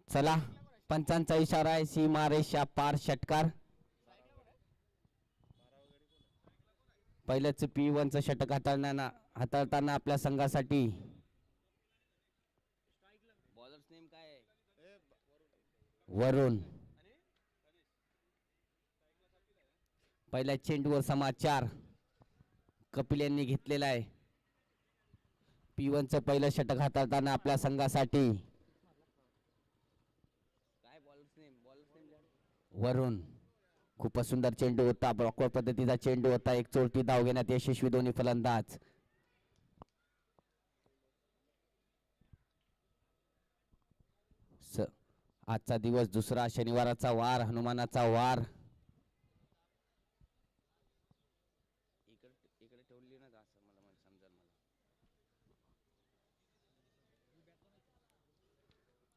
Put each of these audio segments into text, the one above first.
चला, पंचांचा इशारा आहे, सीमारेषा पार षटकार. पहिल्याच P1चं षटक हाताळताना आपल्या संघासाठी बॉलर्स नेम काय आहे? वरुण. पहिल्या चेंडूवर समाचार कपिल यांनी घेतलेला आहे. P1चं पहिलं षटक हाताळताना आपल्या संघासाठी काय बॉलर्स नेम वरुण. खूपच सुंदर चेंडू होता, ब्लॉकवर पद्धतीचा चेंडू होता. एक चोरटी धाव घेण्यात यशस्वी दोन्ही फलंदाज. आजचा दिवस दुसरा, शनिवाराचा वार, हनुमानाचा वार. इकडे ठेवली ना असं मला समजेल.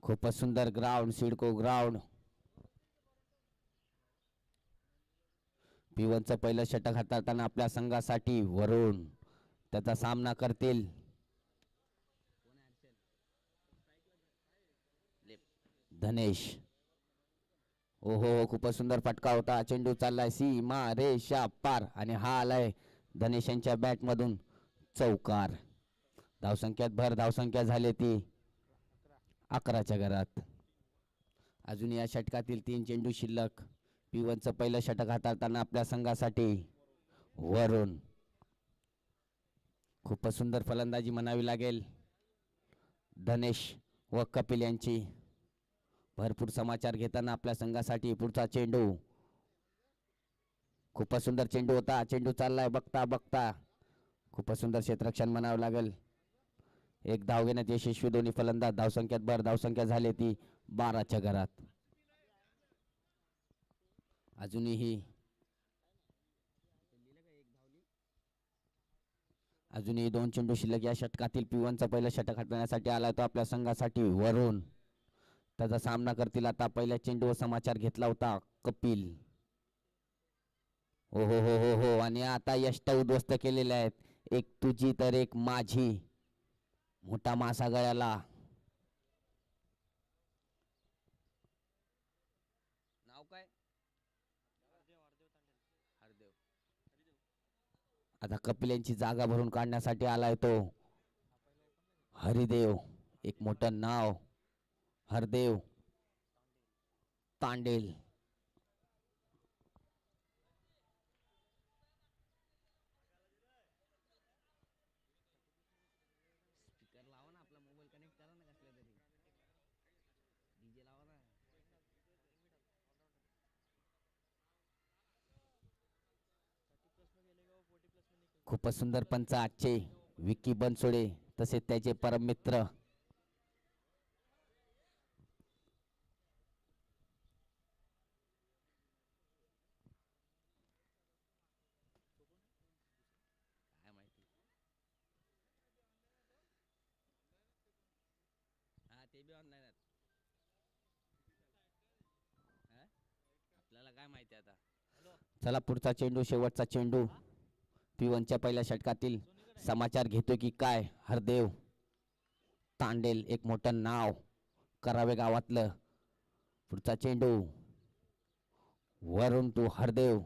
खूपच सुंदर ग्राउंड, सिडको ग्राउंड. P1चं पहिलं षटक हाताळताना आपल्या संघासाठी वरुण. त्याचा सामना करतील धनेश. ओहो, खूपच सुंदर फटका होता. चेंडू चाललाय सीमा रेषा पार आणि हा आलाय धनेश यांच्या बॅट मधून चौकार. धावसंख्यात भर, धावसंख्या झाली ती 11च्या घरात. अजून या षटकातील 3 चेंडू शिल्लक. P1चं पहिलं षटक हाताळताना आपल्या संघासाठी वरुण. खूपच सुंदर फलंदाजी म्हणावी लागेल धनेश व कपिल यांची. भरपूर समाचार घेताना आपल्या संघासाठी पुढचा चेंडू. खूपच सुंदर चेंडू होता. चेंडू चाललाय बघता बघता. खूपच सुंदर क्षेत्ररक्षण म्हणावं लागेल. एक धाव घेण्यात यशस्वी दोन्ही फलंदाज. धावसंख्यात भर, धावसंख्या झाली ती 12च्या घरात. अजूनही 2 चेंडू शिल्लक. या षटकातील P1चं पहिलं षटक हाताळण्यासाठी आला तो आपल्या संघासाठी वरुण. त्याचा सामना करतील आता पहिल्या चेंडूवर समाचार घेतला होता कपिल. हो हो हो हो हो, आणि आता यष्ट उद्ध्वस्त केलेले आहेत. एक तुझी तर एक माझी. मोठा मासा गळ्याला. नाव काय? हरदेव. आता कपिल यांची जागा भरून काढण्यासाठी आलाय तो हरिदेव. एक मोठं नाव हरदेव तांडेल. स्पीकर लावा ना, आपला मोबाईल कनेक्ट करा ना कसल्या तरी. डीजे लावा ना. खूपच सुंदर पंच आजचे विक्की बनसोडे तसेच त्याचे परम मित्र काय माहिती. हा, ते बी ऑनलाईन आहेत. आपल्याला काय माहिती आता. चला, पुढचा चेंडू, शेवटचा चेंडू. P1च्या पहिल्या षटकातील समाचार घेतो की काय हरदेव तांडेल. एक मोठं नाव करावे गावातलं. पुढचा चेंडू वरुण टू हरदेव.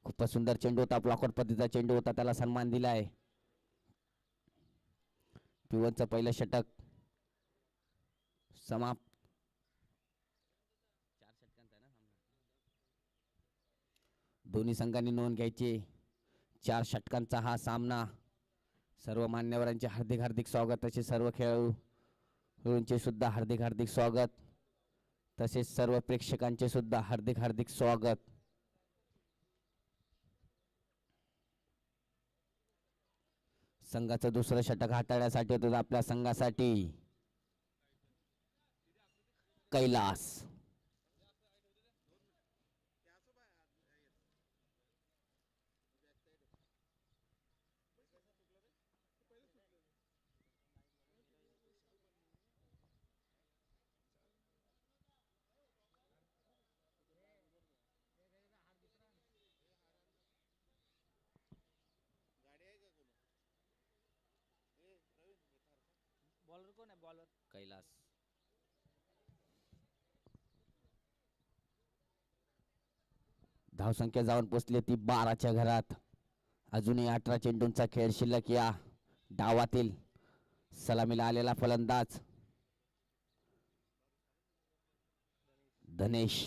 खूपच सुंदर चेंडू होता. ब्लॉकआउट पद्धतीचा चेंडू होता. त्याला सन्मान दिलाय. P1चं पहिलं षटक समाप्त. 4 षटकांचा आहे ना सामना. दोन्ही संघांनी नोंद घ्यायची. 4 षटकांचा हा सामना. सर्व मान्यवरांचे हार्दिक हार्दिक स्वागत. तसेच सर्व खेळाडूंचे सुद्धा हार्दिक हार्दिक स्वागत. तसेच सर्व प्रेक्षकांचे सुद्धा हार्दिक हार्दिक स्वागत. संघाचं दुसरं षटक हाताळण्यासाठी होतं आपल्या संघासाठी कैलास. कैलास. धावसंख्या जाऊन पोचली ती 12च्या घरात. अजूनही 18 चेंडूंचा खेळ शिल्लक या डावातील. सलामीला आलेला फलंदाज धनेश.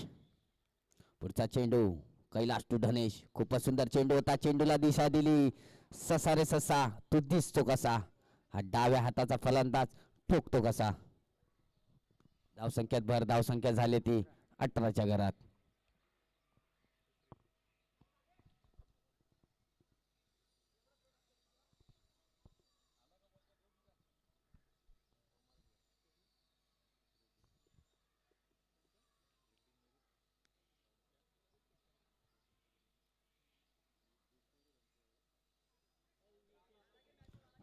पुढचा चेंडू कैलास टू धनेश. खूपच सुंदर चेंडू होता. चेंडूला दिशा दिली. ससा रे ससा तू दिसतो कसा. हा डाव्या हाताचा फलंदाज ठोकतो कसा. धावसंख्यात भर. धावसंख्या झाली ती 18च्या घरात.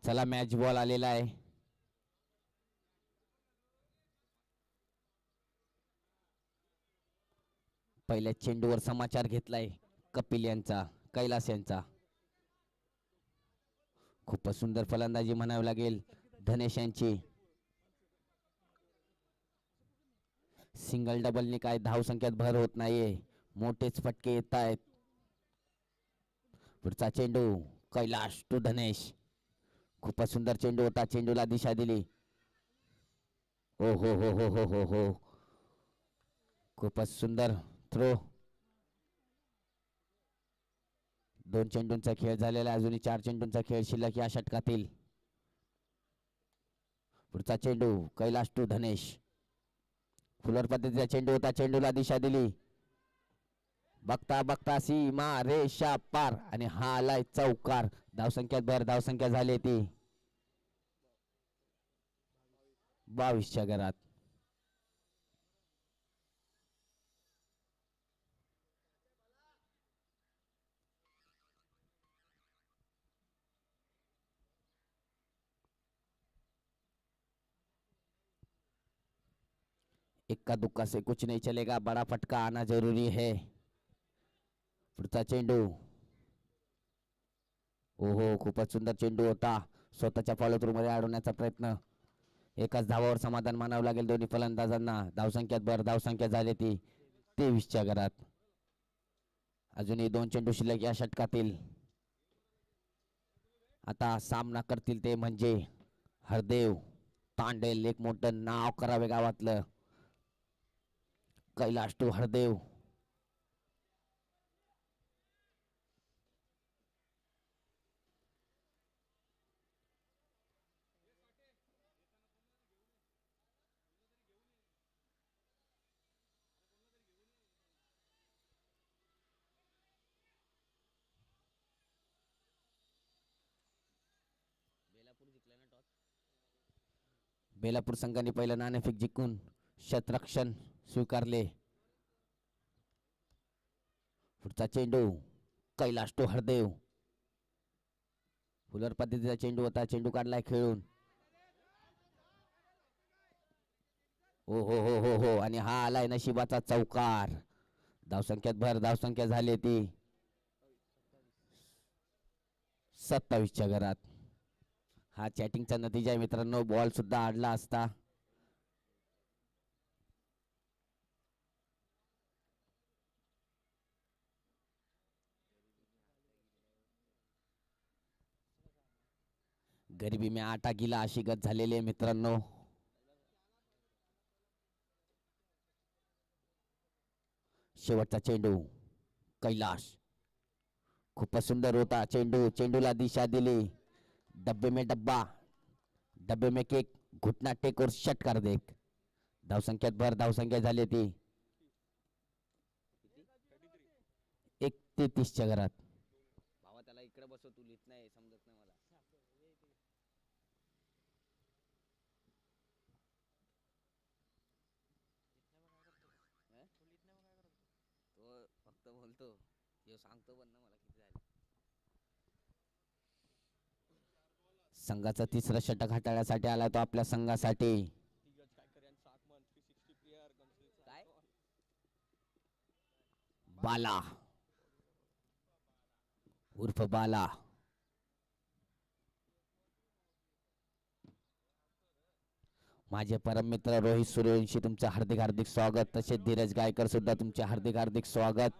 चला मॅच बॉल आलेला आहे. पहिल्या चेंडूवर समाचार घेतलाय कपिल यांचा, कैलास यांचा. खूपच सुंदर फलंदाजी म्हणावी लागेल धनेश यांची. सिंगल डबलनी काय धावसंख्यात भर होत नाहीये. मोठेच फटके येत आहेत. पुढचा चेंडू कैलास टू धनेश. खूपच सुंदर चेंडू होता. चेंडूला दिशा दिली. ओ हो हो हो हो हो हो. खूपच सुंदर थ्रो. 2 चेंडूंचा खेळ झालेला. अजूनही 4 चेंडूंचा खेळ शिल्लक या षटकातील. पुढचा चेंडू कैलास टू धनेश. फुलर पद्धतीचा चेंडू होता. चेंडूला दिशा दिली. बघता बघता सीमा रेषा पार आणि हा आलाय चौकार. धावसंख्यात भर. धावसंख्या झाली ती 22च्या घरात. इक्का दुक्का से कुछ नहीं चलेगा. बड़ा फटका आना जरूरी है. पुढचा चेंडू. ओहो खूपच सुंदर चेंडू होता. स्वतःच्या फॉलो थ्रू मध्ये अडवण्याचा प्रयत्न. एकाच धावावर समाधान मानावं लागेल दोन्ही फलंदाजांना. धावसंख्यात भर. धावसंख्या झाली ती 23च्या घरात. अजूनही 2 चेंडू शिल्लक या षटकातील. आता सामना करतील ते म्हणजे हरदेव तांडेल. एक मोठं नाव करावे गावातलं. कैलास टू हरदेव. बेलापूर संघाने पहिलं नाणेफेक जिंकून शतरक्षण स्वीकारले. पुढचा चेंडू कैलास टू हरदेव. फुलर पद्धतीचा चेंडू होता. चेंडू काढलाय खेळून. हो हो हो हो हो. आणि हा आलाय नशिबाचा चौकार. धावसंख्यात भर. धावसंख्या झाली ती 27च्या घरात. हा चॅटिंगचा नतीजा आहे मित्रांनो. बॉल सुद्धा आडला असता. गरिबी में आटा गिला अशी गत झालेली आहे मित्रांनो. शेवटचा चेंडू कैलास. खूपच सुंदर होता चेंडू. चेंडूला दिशा दिली. डब्बे में डब्बा, डब्बे में केक, घुटना टेक और शट कर दे. धावसंख्यात भर. धावसंख्या झाली ती 31च्या घरात. भावा त्याला इकडे बसव. तू लिहित नाही समजत नाही मला. तो फक्त बोलतो. हे सांगतो पण ना मला किती झाले. संघाचा तिसरा षटक हाताळण्यासाठी आला तो आपल्या संघासाठी. काय बाला उर्फ बाला. माझे परम मित्र रोहित सूर्यवंशी तुमचे हार्दिक हार्दिक स्वागत. तसेच धीरज गायकर सुद्धा तुमचे हार्दिक हार्दिक स्वागत.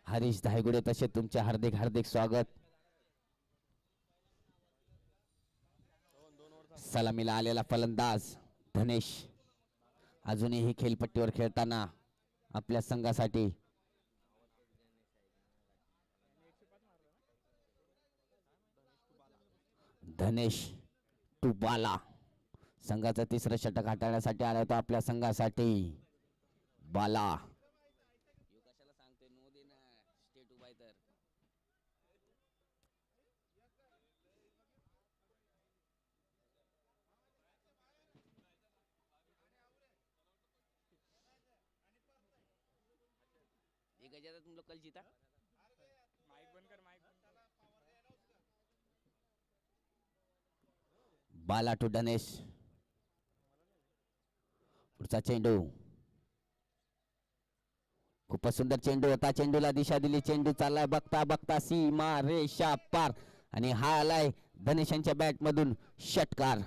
हरीश धायगुडे तसे तुमचे हार्दिक हार्दिक स्वागत. सलामीला आलेला फलंदाज धनेश अजूनही खेळपट्टीवर खेळताना आपल्या संघासाठी. धनेश टू बाला संघाचं तिसरं षटक हाताळण्यासाठी आला तो आपल्या संघासाठी. बाला तुम लोग कल जीता. बाला टू धनेश. पुढचा चेंडू खूपच सुंदर चेंडू होता. चेंडूला दिशा दिली. चेंडू चाललाय बघता बघता सीमा रेषा पार आणि हा आलाय धनेशांच्या बॅट मधून षटकार.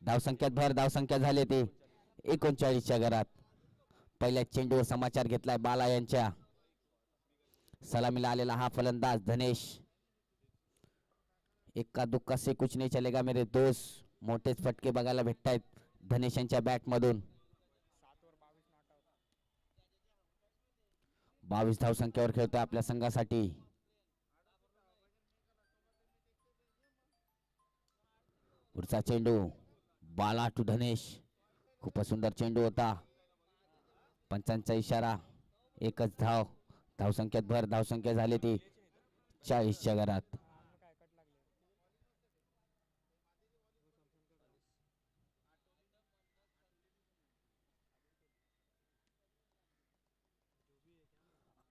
धावसंख्यात भर धावसंख्या झाले ते 39च्या घरात. पहिल्या चेंडूवर समाचार घेतलाय बाला यांच्या. सलामीला आलेला हा फलंदाज धनेश. इक्का दुक्का से कुछ नहीं चलेगा मेरे दोस्त. मोठेच फटके बघायला भेटतायत धनेशांच्या बॅट मधून. 22 धावसंख्येवर खेळतोय आपल्या संघासाठी. पुढचा चेंडू बाला टू धनेश. खूपच सुंदर चेंडू होता. पंचांचा इशारा. एकच धाव. धावसंख्येत भर धावसंख्या झाली ती 40च्या घरात.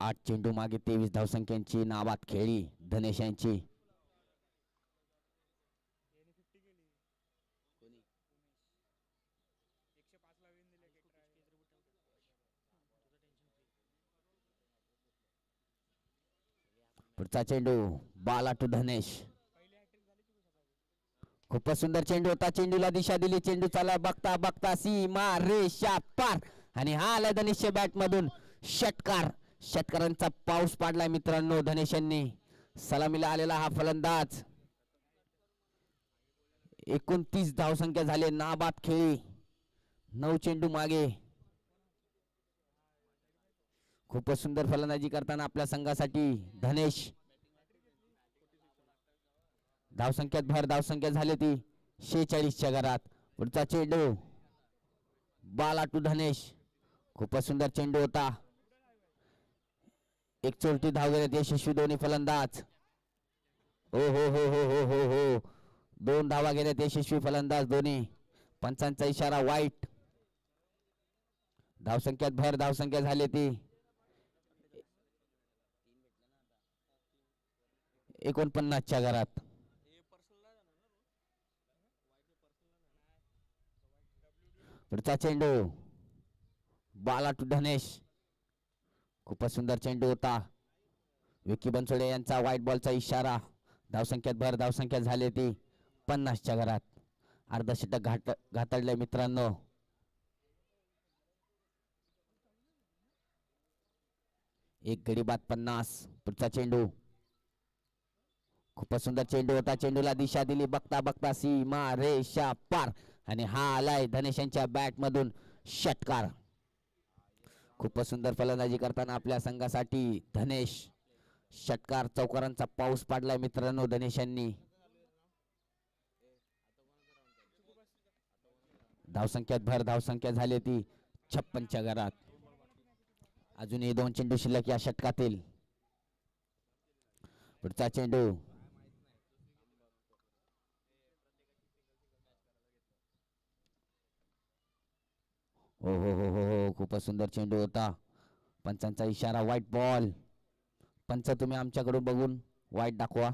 आठ चेंडू मागे 23 धावसंख्यांची नाबाद खेळी धनेश यांची. पुढचा चेंडू बाला टू धनेश. खूपच सुंदर चेंडू होता. चेंडूला दिशा दिली. चेंडू चाला बघता बघता सीमा रेषा पार आणि हा आला धनेशच्या बॅट मधून षटकार. षटकारांचा पाऊस पाडलाय मित्रांनो धनेश यांनी. सलामीला आलेला हा फलंदाज. 29 धावसंख्या झाले. नाबाद खेळी. 9 चेंडू मागे. खूपच सुंदर फलंदाजी करताना आपल्या संघासाठी धनेश. धावसंख्यात भर धावसंख्या झाली ती 46च्या घरात. पुढचा चेंडू बाला टू धनेश. खूपच सुंदर चेंडू होता. 41 धाव घेण्यात यशस्वी दोन्ही फलंदाज. हो हो हो हो हो हो हो 2 धावा घेण्यात यशस्वी फलंदाज दोन्ही. पंचांचा इशारा वाईट. धावसंख्यात भर धावसंख्या झाली ती 49च्या घरात. पुढचा चेंडू बाला टू धनेश. खूपच सुंदर चेंडू होता. विकी बनसोडे यांचा व्हाईट बॉलचा इशारा. धावसंख्यात भर धावसंख्या झाली ती 50च्या घरात. अर्धशतक घातडले मित्रांनो. एक गडी बाद 50. पुढचा चेंडू खूपच सुंदर चेंडू होता. चेंडूला दिशा दिली बघता बघता सीमा रेषा पार आणि हा आलाय धनेश यांच्या बॅट मधून षटकार. खूपच सुंदर फलंदाजी करताना आपल्या संघासाठी धनेश. षटकार चौकारांचा पाऊस पाडलाय मित्रांनो धनेश यांनी. धावसंख्यात भर धावसंख्या झाली ती 56च्या घरात. अजूनही 2 चेंडू शिल्लक या षटकातील. पुढचा चेंडू हो हो हो हो हो खूपच सुंदर चेंडू होता. पंचांचा इशारा व्हाईट बॉल. पंच तुम्ही आमच्याकडून बघून व्हाईट दाखवा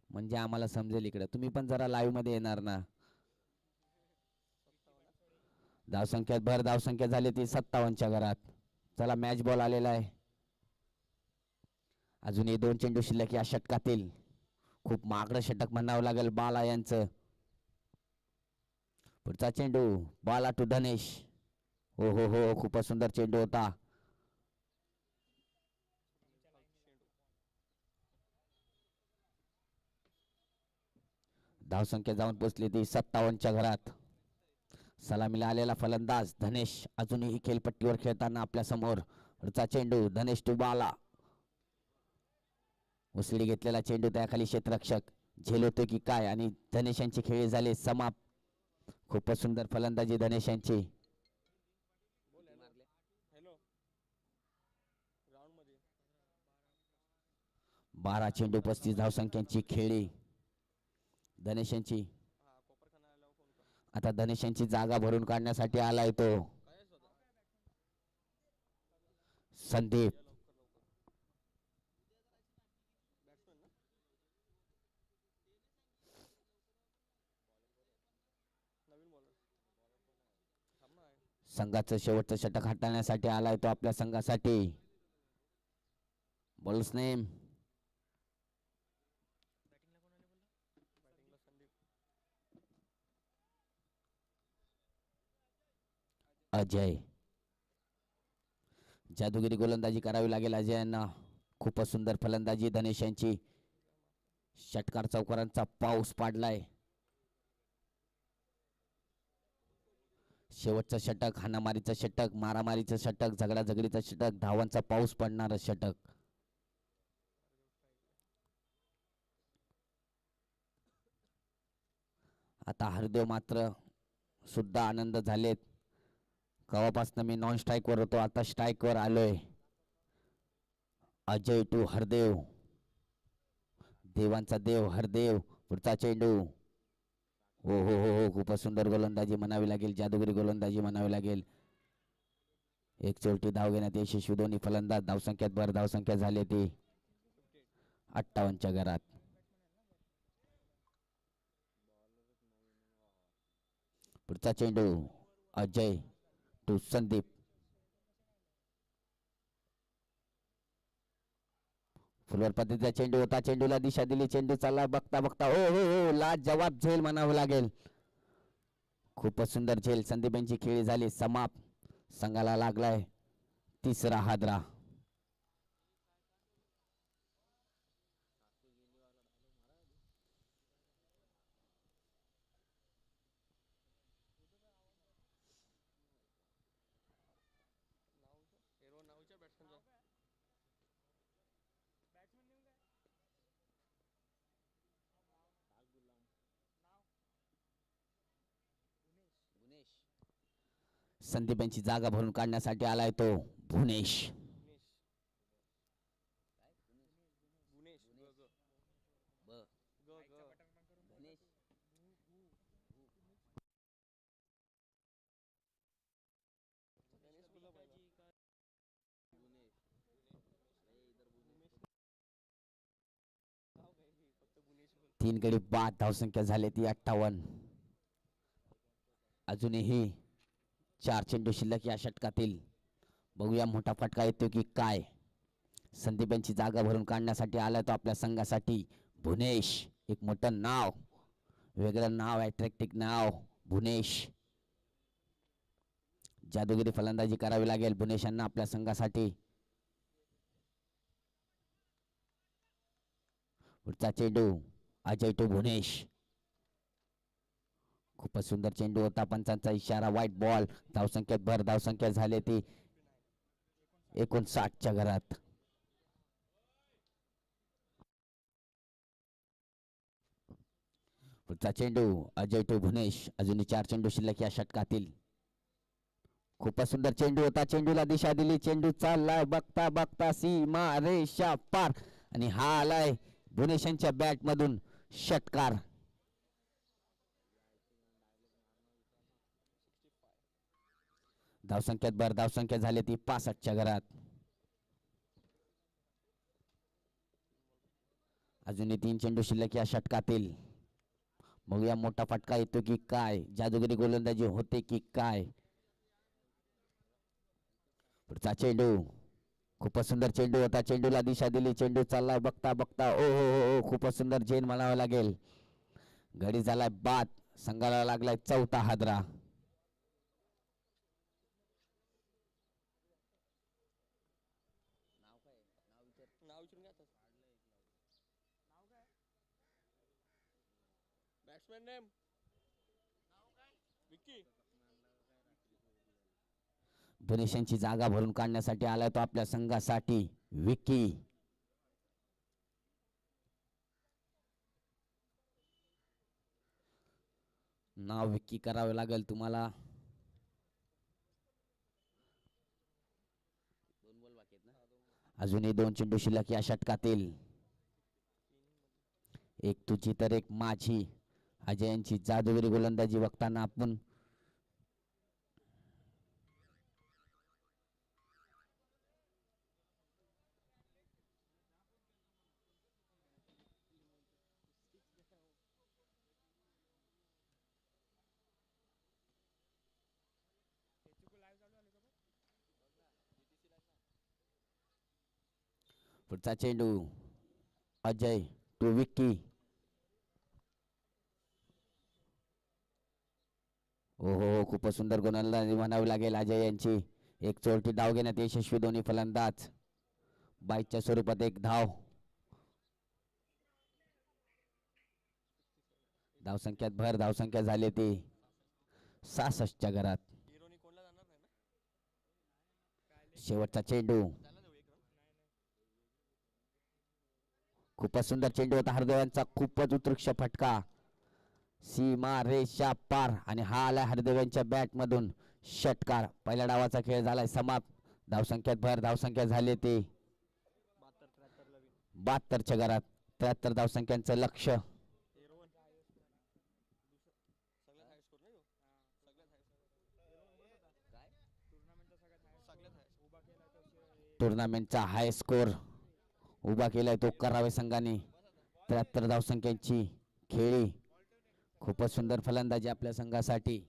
म्हणजे आम्हाला समजेल. इकडे तुम्ही पण जरा लाईव्ह मध्ये येणार ना. धावसंख्यात भर धावसंख्या झाली ती 57च्या घरात. चला मॅच बॉल आलेला आहे. अजूनही 2 चेंडू शिल्लक या षटकातील. खूप मागडं षटक म्हणावं लागेल बाला यांचं. पुढचा चेंडू बाला टू धनेश. हो हो हो खूपच सुंदर चेंडू होता. धावसंख्या जाऊन पोचली ती 57च्या घरात. सलामीला आलेला फलंदाज धनेश अजूनही खेळपट्टीवर खेळताना आपल्या समोर. पुढचा चेंडू धनेश टू बाला. उसळी घेतलेला चेंडू त्याखाली क्षेत्ररक्षक झेल होतो की काय आणि धनेश यांचे खेळ झाले समाप्त. खूपच सुंदर फलंदाजी धनेश यांची. 12 चेंडू 35 धावसंख्यांची खेळी धनेश यांची. आता धनेश यांची जागा भरून काढण्यासाठी आलाय तो संदीप. संघाचं शेवटचं षटक हाताळण्यासाठी आलाय तो आपल्या संघासाठी. Balls name Ajay. जादूगिरी गोलंदाजी करावी लागेल अजय यांना. खूपच सुंदर फलंदाजी धनेश यांची. षटकार चौकारांचा पाऊस पाडलाय. शेवटचं षटक हाणामारीचं षटक मारामारीचं षटक झगडाझगडीचं षटक धावांचा पाऊस पडणार षटक. आता हरदेव मात्र सुद्धा आनंद झालेत. कवापासून मी नॉन स्ट्राईक वर होतो आता स्ट्राईक वर आलोय. अजय टू हरदेव. देवांचा देव हरदेव. पुढचा चेंडू. हो हो हो हो खूपच सुंदर गोलंदाजी म्हणावी लागेल. जादूगिरी गोलंदाजी म्हणावी लागेल. एक चोरटी धाव घेण्यात यशस्वी दोन्ही फलंदाज. धावसंख्यात भर धावसंख्या झाली ती 58च्या घरात. पुढचा चेंडू अजय टू संदीप. फुलवर पद्धतीचा चेंडू होता. चेंडूला दिशा दिली. चेंडू चालला बघता बघता हो हो हो लाज जवाब झेल म्हणावं लागेल. खूपच सुंदर झेल. संदीप यांची खेळी झाली समाप्त. संघाला लागलाय तिसरा हादरा. संदीप यांची जागा भरून काढण्यासाठी आलाय तो भुवनेश. तीन गडी बाद धावसंख्या झाली ती 58. अजूनही 4 चेंडू शिल्लक या षटकातील. बघूया मोठा फटका येतो की काय. संदीप यांची जागा भरून काढण्यासाठी आलाय तो आपल्या संघासाठी भुवनेश. एक मोठं नाव, वेगळं नाव, अट्रॅक्टिव्ह नाव भुवनेश. जादूगिरी फलंदाजी करावी लागेल भुवनेश यांना आपल्या संघासाठी. पुढचा चेंडू अजय टू भुवनेश. खूपच सुंदर चेंडू होता. पंचांचा इशारा वाईट बॉल. धावसंख्येत भर धावसंख्या झाली ती 59च्या घरात. पुढचा चेंडू अजय टू भुवनेश. अजूनही 4 चेंडू शिल्लक या षटकातील. खूपच सुंदर चेंडू होता. चेंडूला दिशा दिली. चेंडू चाललाय बघता बघता सीमा रेषा पार आणि हा आलाय भुवनेश यांच्या बॅट मधून षटकार. धावसंख्यात भर धावसंख्या झाली ती 65च्या घरात. अजूनही 3 चेंडू शिल्लक या षटकातील. बघूया मोठा फटका येतो की काय. जादूगिरी गोलंदाजी होते की काय. पुढचा चेंडू. खूपच सुंदर चेंडू होता. चेंडूला दिशा दिली. चेंडू चाललाय बघता बघता ओ हो हो खूपच सुंदर झेल म्हणावं लागेल. गडी झालाय बाद. संघाला लागलाय चौथा हादरा. Batsman name Vicky. धनेशांची जागा भरून काढण्यासाठी आलाय तो आपल्या संघासाठी विकी. नाव विक्की करावे लागेल तुम्हाला. अजूनही 2 चेंडू शिल्लक या षटकातील. एक तुझी तर एक माझी. अजयांची जादूगिरी गोलंदाजी बघताना आपण पुढचा चेंडू अजय टू विक्की. ओहो खूपच सुंदर गोलंदाजी म्हणावी लागेल अजय यांची. एक चोरटी धाव घेण्यात यशस्वी दोन्ही फलंदाज. 22च्या स्वरूपात एक धाव. धावसंख्यात भर. धावसंख्या झाली ती 66च्या घरात. शेवटचा चेंडू. खूपच सुंदर चेंडू होता हरदेवांचा. खूपच उत्कृष्ट फटका. सीमा रेषा पार आणि हा आला हरदेव यांच्या बॅट मधून षटकार. पहिल्या डावाचा खेळ झालाय समाप्त. धावसंख्यात भर. धावसंख्या झाली ती 72च्या घरात. 73 धावसंख्यांचं लक्ष. टुर्नामेंटचा हाय स्कोर उभा केलाय तो करावे संघाने. 73 धावसंख्यांची खेळी. खूपच सुंदर फलंदाजी आपल्या संघासाठी.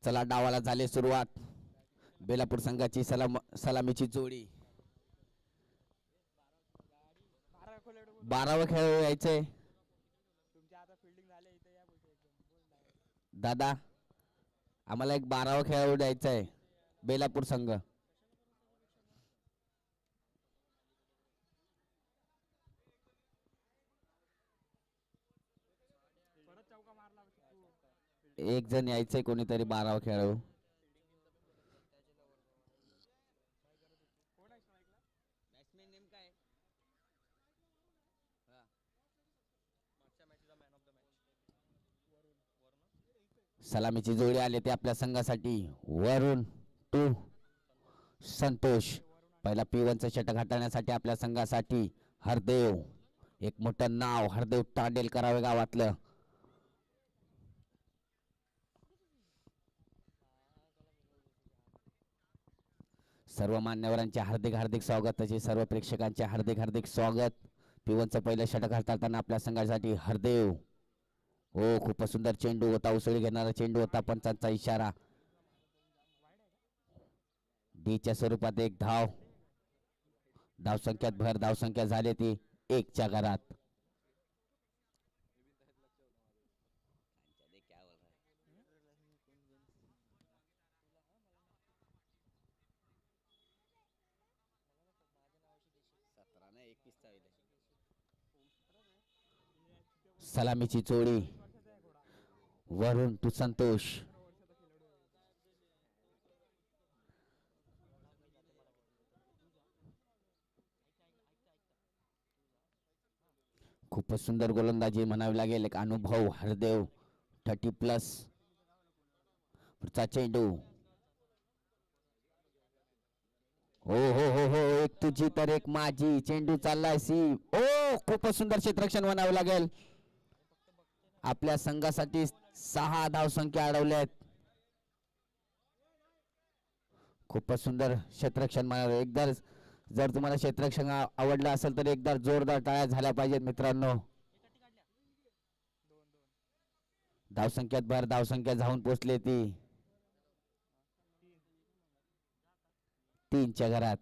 चला डावाला झाली सुरुवात. बेलापूर संघाची सलामीची जोडी. 12वा खेळाडू यायचंय. दादा आम्हाला एक 12वा खेळाडू द्यायचा आहे बेलापूर संघ. एक जण यायचंय कोणीतरी 12वा खेळाडू. सलामीची जोडी आली ते आपल्या संघासाठी. वरुण टू संतोष. पहिला P1चं षटक हाताळण्यासाठी आपल्या संघासाठी हरदेव. एक मोठं नाव हरदेव तांडेल करावे गावातलं. सर्व मान्यवरांचे हार्दिक हार्दिक स्वागत. तसे सर्व प्रेक्षकांचे हार्दिक हार्दिक स्वागत. P1चं पहिलं षटक हाताळताना आपल्या संघासाठी हरदेव. हो खूपच सुंदर चेंडू होता. उसळी घेणारा चेंडू होता. पंचांचा इशारा. डीच्या स्वरूपात एक धाव. धावसंख्यात भर. धावसंख्या झाली ती 1च्या घरात. सलामीची जोडी. वरुण टू संतोष. खूपच सुंदर गोलंदाजी म्हणावी लागेल. एक अनुभव हरदेव 30+. पुढचा चेंडू. हो हो हो हो एक तुझी तर एक माझी. चेंडू चाललाय सी. ओ खूपच सुंदर क्षेत्ररक्षण म्हणावे लागेल. आपल्या संघासाठी 6 धावसंख्या अडवल्यात. खूपच सुंदर क्षेत्ररक्षण म्हणावे. एकदा जर तुम्हाला क्षेत्ररक्षण आवडलं असेल तर एकदा जोरदार टाळ्या झाल्या पाहिजेत मित्रांनो. धावसंख्यात भर. धावसंख्या जाऊन पोचली ती 3च्या घरात.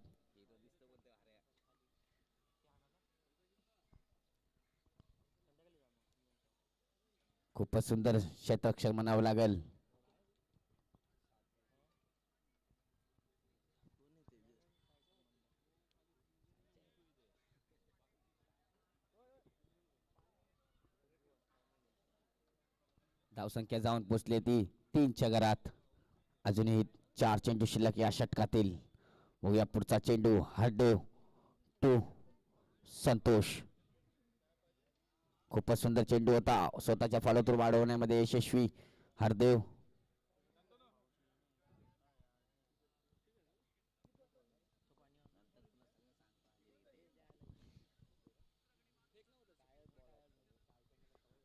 खूपच सुंदर क्षेत्ररक्षण म्हणावं लागेल. धावसंख्या जाऊन पोचली ती 3च्या घरात. अजूनही 4 चेंडू शिल्लक या षटकातील. बघूया पुढचा चेंडू. हरदेव टू संतोष. खूपच सुंदर चेंडू होता. स्वतःच्या फॉलोथ्रू वाढवण्यामध्ये यशस्वी हरदेव.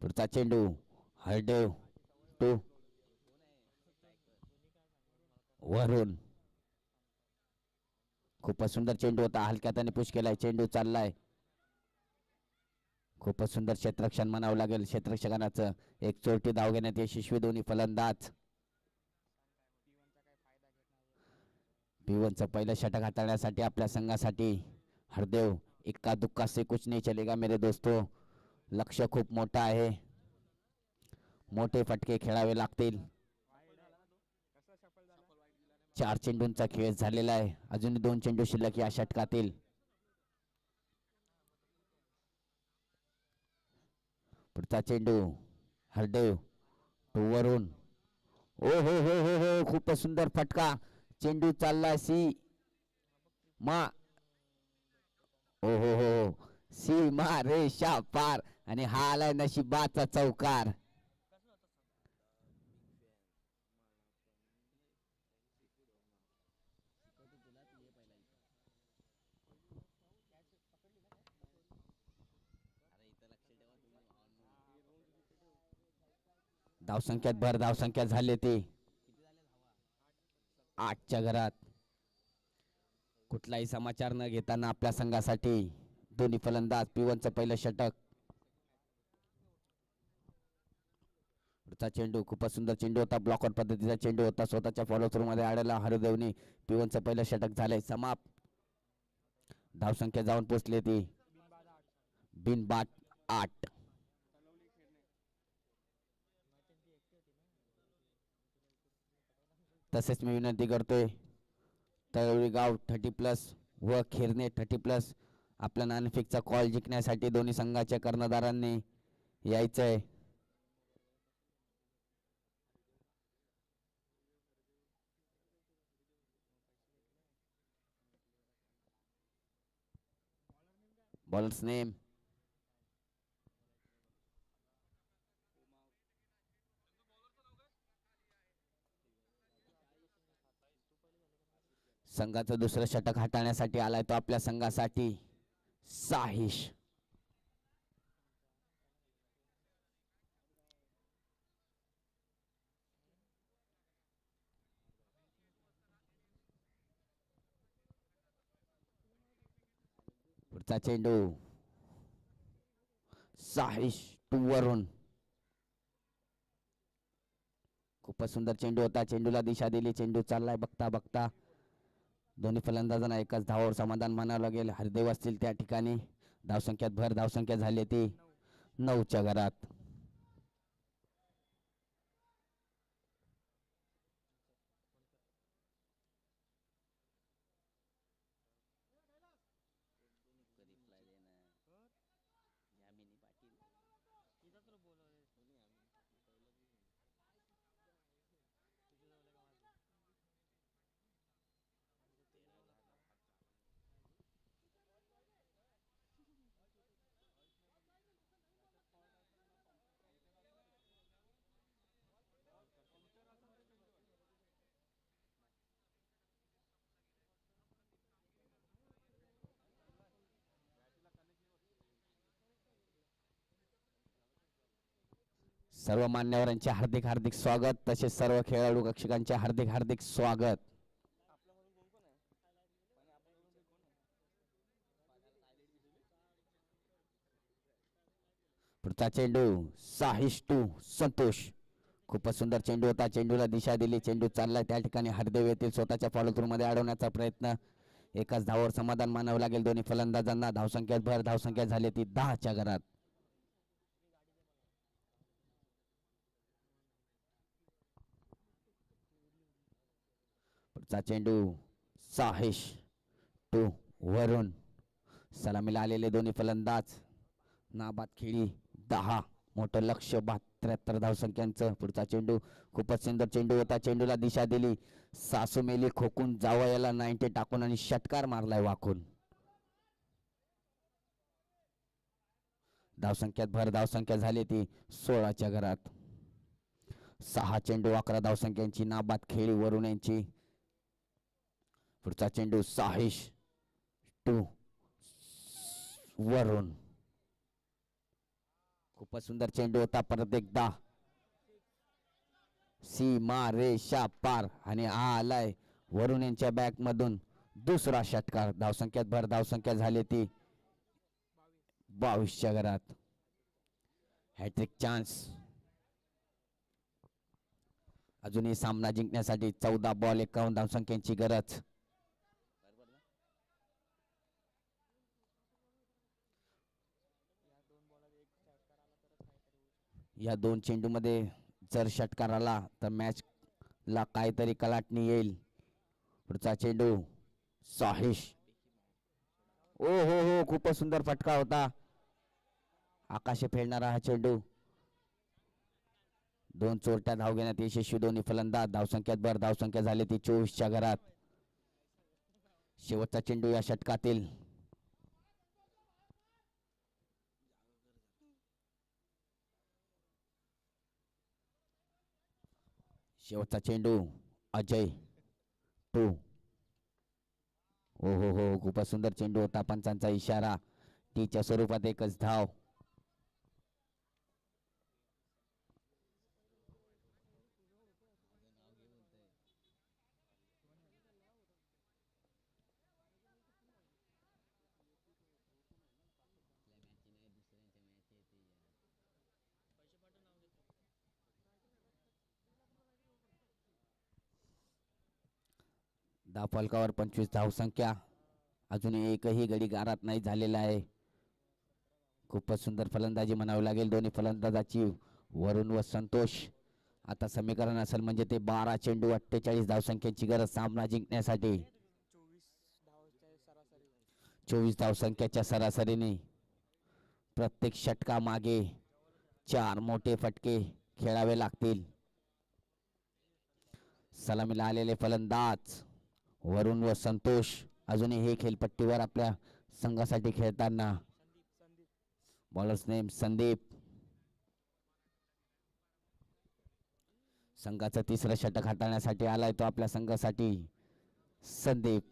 पुढचा चेंडू. हरदेव टू वरुण. खूपच सुंदर चेंडू होता. हलक्यात आणि पुश केलाय. चेंडू चाललाय. खूपच सुंदर क्षेत्ररक्षण म्हणावं लागेल. क्षेत्ररक्षकांचं एक चोरटी धाव घेण्यात यशस्वी दोन्ही फलंदाज. P1चं पहिलं षटक हाताळण्यासाठी आपल्या संघासाठी हरदेव. इक्का दुक्का से कुछ नहीं चलेगा मेरे दोस्तों. लक्ष खूप मोठं आहे. मोठे फटके खेळावे लागतील. 4 चेंडूंचा खेळ झालेला आहे. अजून 2 चेंडू शिल्लक या षटकातील. पुढचा चेंडू. हरदेव टू वरुण. ओ हो हो हो हो खूपच सुंदर फटका. चेंडू चाललाय सी मा. ओ हो हो सीमा रेषा पार. आणि हा आलाय नशिबाचा चौकार. धावसंख्यात भर. धावसंख्या झाली ती 8च्या घरात. कुठलाही समाचार न घेताना आपल्या संघासाठी दोन्ही फलंदाज. P1चं पहिलं षटक. पुढचा चेंडू खूपच सुंदर चेंडू होता. ब्लॉकर पद्धतीचा चेंडू होता. स्वतःच्या फॉलो थ्रू मध्ये आलेला हरदेवनी P1चं पहिलं षटक झालंय समाप्त. धावसंख्या जाऊन पोचली ती बिनबाद 8. तसेच मी विनंती करतोय तळोळी गाव 30+ व खिरणे 30+ आपल्या नाणेफेकचा कॉल जिंकण्यासाठी दोन्ही संघाच्या कर्णधारांनी यायचंय. बॉलर्स नेम संघाचं दुसरं षटक हाताळण्यासाठी आलाय तो आपल्या संघासाठी साहिश. पुढचा चेंडू साहिश 2 वरून. खूपच सुंदर चेंडू होता. चेंडूला दिशा दिली. चेंडू चाललाय बघता बघता दोन्ही फलंदाजांना एकाच धावावर समाधान मानावं लागेल. हरदेव असतील त्या ठिकाणी. धावसंख्यात भर धावसंख्या झाली ती 9च्या घरात. सर्व मान्यवरांचे हार्दिक हार्दिक स्वागत. तसेच सर्व खेळाडू रक्षकांचे हार्दिक हार्दिक स्वागत. पुढचा चेंडू साहिश 2 संतोष. खूपच सुंदर चेंडू होता. चेंडूला दिशा दिली. चेंडू चाललाय त्या ठिकाणी हरदेव येतील स्वतःच्या फॉलो थ्रू मध्ये अडवण्याचा प्रयत्न. एकाच धावावर समाधान मानावं लागेल दोन्ही फलंदाजांना. धावसंख्यात भर धावसंख्या झाली ती 10च्या घरात. पुढचा चेंडू साहिश 2 वरून. सलामीला आलेले दोन्ही फलंदाज. नाबाद खेळी 10. मोठं लक्ष 73 धावसंख्यांचं. पुढचा चेंडू खूपच सुंदर चेंडू होता. चेंडूला दिशा दिली. सासू मेली खोकून जावयाला 90 टाकून आणि षटकार मारलाय वाकून. धावसंख्यात भर धावसंख्या झाली ती 16च्या घरात. 6 चेंडू 11 धावसंख्यांची नाबाद खेळी वरून यांची. पुढचा चेंडू साहिश 2 वरून. खूपच सुंदर चेंडू होता. परत एकदा सीमा रेषा पार आणि आलाय वरून यांच्या बॅक मधून दुसरा षटकार. धावसंख्यात भर धावसंख्या झाली ती 22च्या घरात. Hat trick chance. अजूनही सामना जिंकण्यासाठी 14 बॉल 51 धावसंख्यांची गरज. या 2 चेंडू मध्ये जर षटकार आला तर मॅच ला काहीतरी कलाटणी येईल. पुढचा चेंडू साहिश. ओ हो हो खूपच सुंदर फटका होता. आकाशी फेडणारा हा चेंडू. 2 चोरट्या धाव घेण्यात यशस्वी दोन्ही फलंदाज. धावसंख्यात भर धावसंख्या झाली ती 24च्या घरात. शेवटचा चेंडू या षटकातील. शेवटचा चेंडू अजय 2. ओ हो हो खूपच सुंदर चेंडू होता. पंचांचा इशारा. टीच्या स्वरूपात एकच धाव. धावफलकावर 25 धावसंख्या. अजून एकही गडी गारात नाही झालेला आहे. खूपच सुंदर फलंदाजी म्हणावी लागेल दोन्ही फलंदाजाची. वरुण व संतोष. आता समीकरण असेल म्हणजे ते 12 चेंडू 48 धावसंख्येची गरज सामना जिंकण्यासाठी. 24 धावसंख्याच्या सरासरीने प्रत्येक षटका मागे 4 मोठे फटके खेळावे लागतील. सलामीला आलेले फलंदाज वरुण व संतोष अजूनही हे खेळपट्टीवर आपल्या संघासाठी खेळताना. Bowlers name Sandeep. संघाचं तिसरं षटक हाताळण्यासाठी आलाय तो आपल्या संघासाठी संदीप.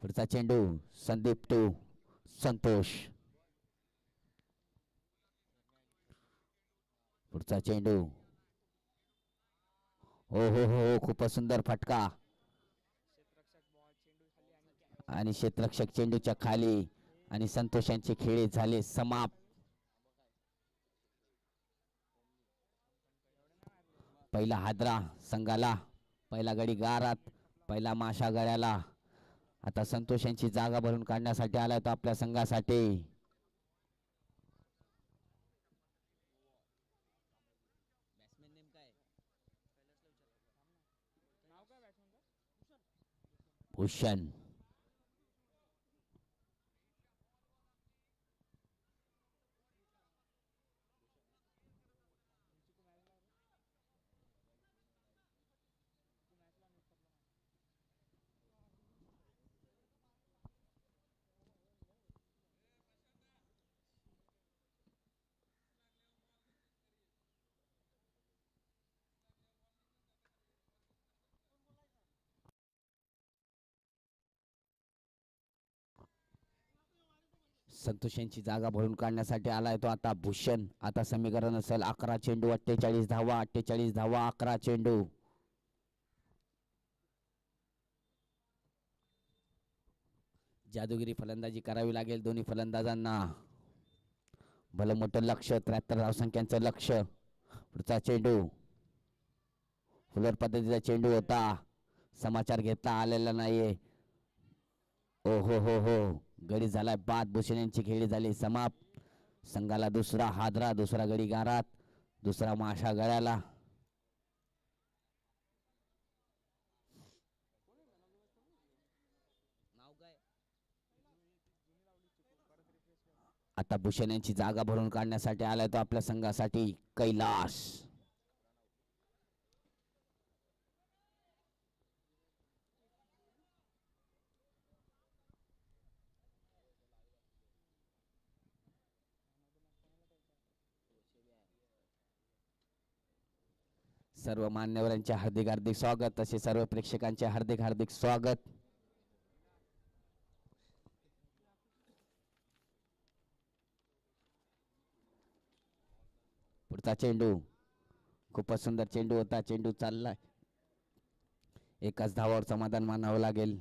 पुढचा चेंडू संदीप टू संतोष. पुढचा चेंडू. हो हो हो खूपच सुंदर फटका आणि क्षेत्ररक्षक चेंडूच्या खाली आणि संतोषांचे खेळ झाले समाप्त. पहिला हादरा संघाला, पहिला गडी गारात, पहिला माशा गळ्याला. आता संतोषांची जागा भरून काढण्यासाठी आलाय तो आपल्या संघासाठी. भूषण. संतोषांची जागा भरून काढण्यासाठी आलाय तो आता भूषण. आता समीकरण असेल 11 चेंडू 48 धावा. 48 धावा 11 चेंडू. जादूगिरी फलंदाजी करावी लागेल दोन्ही फलंदाजांना. भलं मोठं लक्ष, 73 धावसंख्यांचं लक्ष. पुढचा चेंडू फुलर पद्धतीचा चेंडू होता. समाचार घेतला आलेला नाहीये. ओ हो हो हो गडी झालाय बाद. भूषण यांची खेळी झाली समाप्त. संघाला दुसरा हादरा, दुसरा गडी गारात, दुसरा माशा गळ्याला. आता भूषण यांची जागा भरून काढण्यासाठी आलाय तो आपल्या संघासाठी कैलास. सर्व मान्यवरांचे हार्दिक हार्दिक स्वागत, तसे सर्व प्रेक्षकांचे हार्दिक हार्दिक स्वागत. पुढचा चेंडू खूपच सुंदर चेंडू होता. चेंडू चाललाय. एकाच धावावर समाधान मानावं लागेल.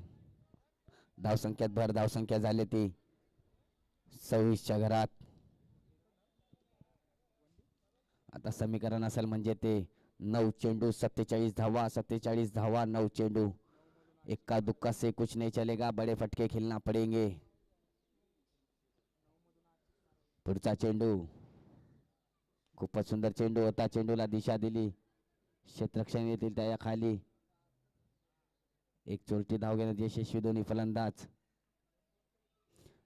धावसंख्यात भर धावसंख्या झाली ती 26च्या घरात. आता समीकरण असेल म्हणजे ते 9 चेंडू 47 धावा. 47 धावा 9 चेंडू. इक्का दुक्का से कुछ नहीं चलेगा, बड़े फटके खेलना पड़ेंगे. पुढचा चेंडू खूपच सुंदर चेंडू होता. चेंडूला दिशा दिली क्षेत्ररक्षण येतील त्या खाली. एक चोरटी धाव घेण्यात यशस्वी दोन्ही फलंदाज.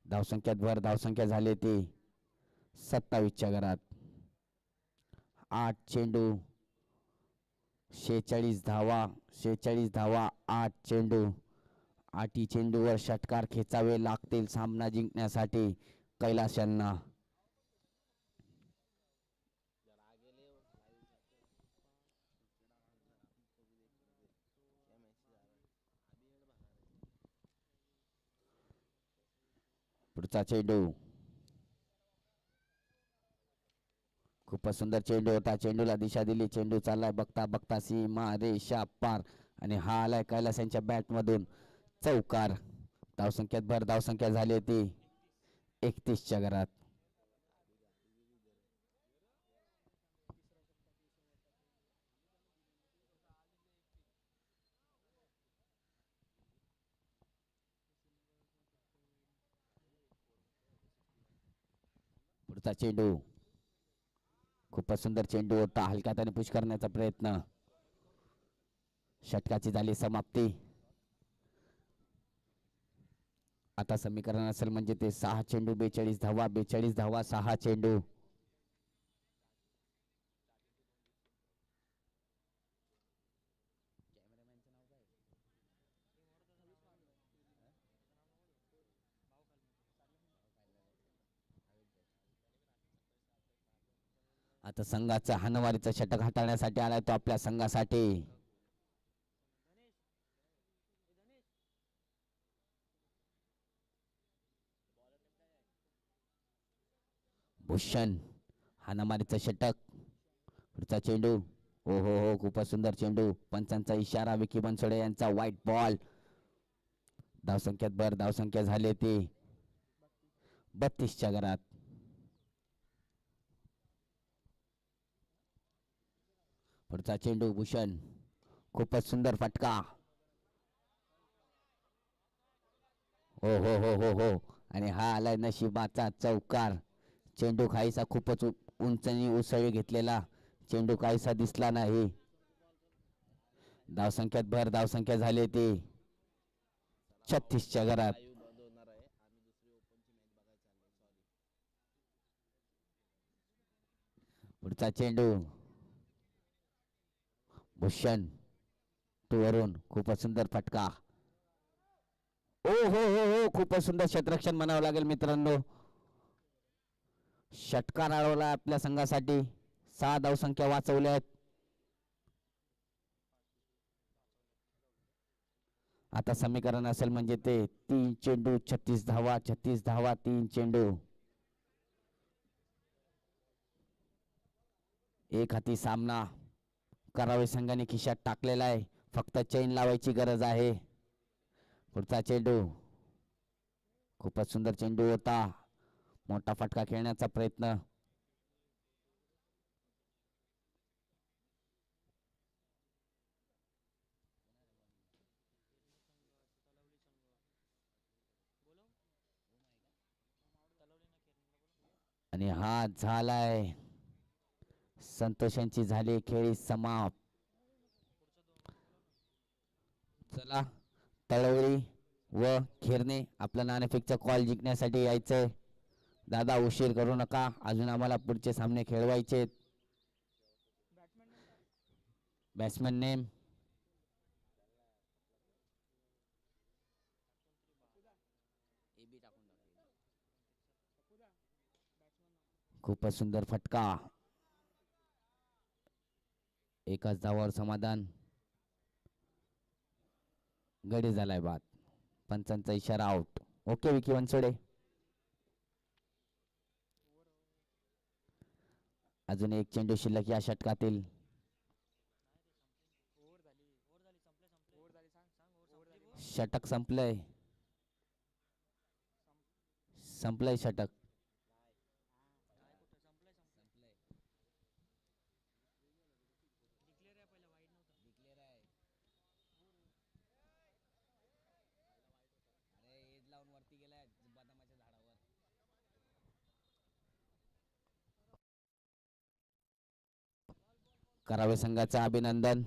धावसंख्यात भर धावसंख्या झाली ती 27च्या घरात. 8 चेंडू 46 धावा. 46 धावा 8 चेंडू. 8 चेंडूवर षटकार खेचावे लागतील सामना जिंकण्यासाठी कैलास यांना. पुढचा चेंडू खूपच सुंदर चेंडू होता. चेंडूला दिशा दिली. चेंडू चाललाय बघता बघता सीमा रेषा पार आणि हा आलाय कैलास यांच्या बॅट मधून चौकार. धावसंख्यात भर धावसंख्या झाली होती 31च्या घरात. पुढचा चेंडू खूपच सुंदर चेंडू होता. हलक्या हाताने पुश करण्याचा प्रयत्न. षटकाची झाली समाप्ती. आता समीकरण असेल म्हणजे ते 6 चेंडू 42 धावा. 42 धावा 6 चेंडू. आता संघाचा हानवारीचा षटक हाताळण्यासाठी आलाय तो आपल्या संघासाठी. भूषण हाणामारीचं षटक. पुढचा चेंडू. ओ हो हो खूपच सुंदर चेंडू. पंचांचा इशारा. विकी बनसोडे यांचा व्हाईट बॉल. धावसंख्यात भर. धावसंख्या झाली ती 32च्या घरात. पुढचा चेंडू भूषण. खूपच सुंदर फटका. हो हो हो हो हो आणि हा आलाय नशिबाचा चौकार. चेंडू काहीसा खूपच उंचनी उसळी घेतलेला. चेंडू काहीसा दिसला नाही. धावसंख्यात भर. धावसंख्या झाली ती 36च्या घरात. पुढचा चेंडू भूषण टू वरून. खूपच सुंदर फटका. ओ हो हो हो खूपच सुंदर क्षेत्ररक्षण म्हणावं लागेल मित्रांनो. षटकार अडवला आपल्या संघासाठी. 6 धावसंख्या वाचवल्यात. आता समीकरण असेल म्हणजे ते 3 चेंडू 36 धावा. 36 धावा 3 चेंडू. एक हाती सामना करावे संघाने खिशात टाकलेला आहे. फक्त चैन लावायची गरज आहे. पुढचा चेंडू. खूपच सुंदर चेंडू होता. मोठा फटका खेळण्याचा प्रयत्न. आणि हा झालाय. संतोषांची झाली खेळी समाप्त. चला तळवळी व खिरणे आपला नाणेफेकचा कॉल जिंकण्यासाठी यायचंय. दादा उशीर करू नका. अजून आम्हाला पुढचे सामने खेळवायचे. Batsman name. खूपच सुंदर फटका. एकाच धावावर समाधान. गडी झालाय बाद. पंचांचा इशारा आउट. ओके विकी बनसोडे. अजून एक चेंडू शिल्लक या षटकातील. षटक संपलंय. संपलंय षटक. करावे संघाचं अभिनंदन.